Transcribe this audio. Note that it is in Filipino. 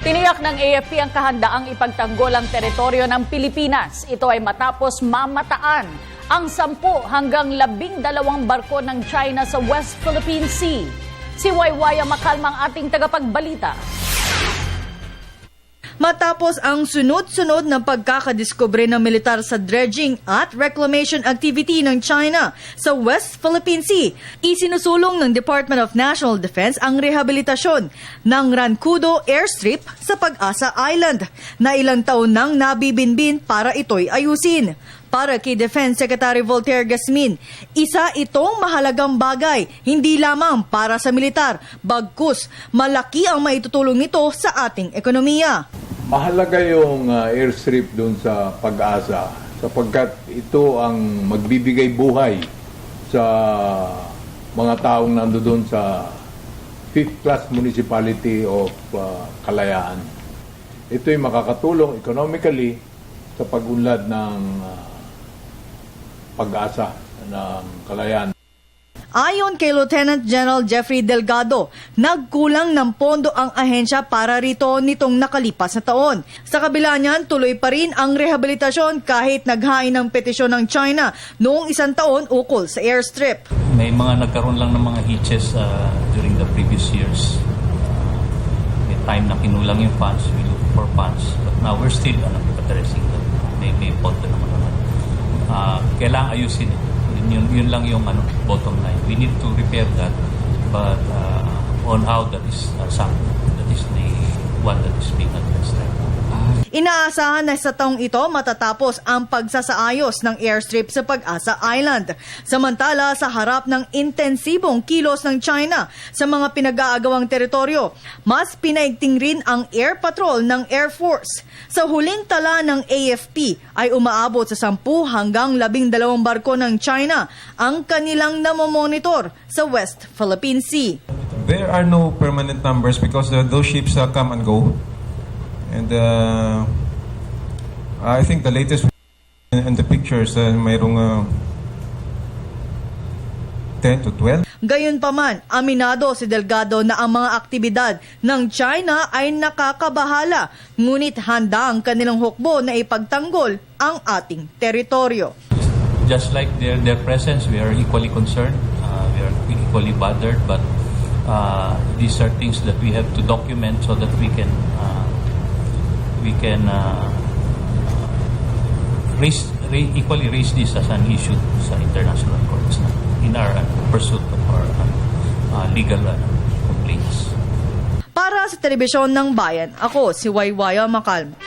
Tiniyak ng AFP ang kahandaang ipagtanggol ang teritoryo ng Pilipinas. Ito ay matapos mamataan ang 10 hanggang 12 barko ng China sa West Philippine Sea. Si Waywaya Makalma ang ating tagapagbalita. Matapos ang sunod-sunod na pagkakadiskubre ng militar sa dredging at reclamation activity ng China sa West Philippine Sea, isinusulong ng Department of National Defense ang rehabilitasyon ng Rancudo Airstrip sa Pag-asa Island na ilang taon nang nabibinbin para ito'y ayusin. Para kay Defense Secretary Voltaire Gasmin, isa itong mahalagang bagay, hindi lamang para sa militar, bagkus malaki ang maitutulong nito sa ating ekonomiya. Mahalaga yung airstrip doon sa Pag-asa sapagkat ito ang magbibigay buhay sa mga taong nandoon sa 5th class municipality of Kalayaan. Ito ay makakatulong economically sa pag-unlad ng Pag-asa ng Kalayaan. Ayon kay Lieutenant General Jeffrey Delgado, nagkulang ng pondo ang ahensya para rito nitong nakalipas na taon. Sa kabila niyan, tuloy pa rin ang rehabilitasyon kahit naghain ng petisyon ng China noong 1 taon ukol sa airstrip. May mga nagkaroon lang ng mga hitches during the previous years. May time na kinulang yung funds, we look for funds. But now we're still addressing them. May pondo naman. Kailangan ayusin eh. Yun lang yung bottom line. We need to repair that, but on how that is sunk, that is the one that is being addressed right now. Inaasahan na sa taong ito matatapos ang pagsasaayos ng airstrip sa Pag-asa Island. Samantala, sa harap ng intensibong kilos ng China sa mga pinag-aagawang teritoryo, mas pinaigting rin ang air patrol ng Air Force. Sa huling tala ng AFP ay umaabot sa 10 hanggang 12 barko ng China ang kanilang namomonitor sa West Philippine Sea. There are no permanent numbers because those ships come and go. And I think the latest in the pictures, mayroong 10 to 12. Gayunpaman, aminado si Delgado na ang mga aktibidad ng China ay nakakabahala, ngunit handa ang kanilang hukbo na ipagtanggol ang ating teritoryo. Just like their presence, we are equally concerned, we are equally bothered, but these are things that we have to document so that we can equally raise this as an issue sa international courts in our pursuit of our legal complaints. Para sa Telebisyon ng Bayan, ako si Waywaya Makalma.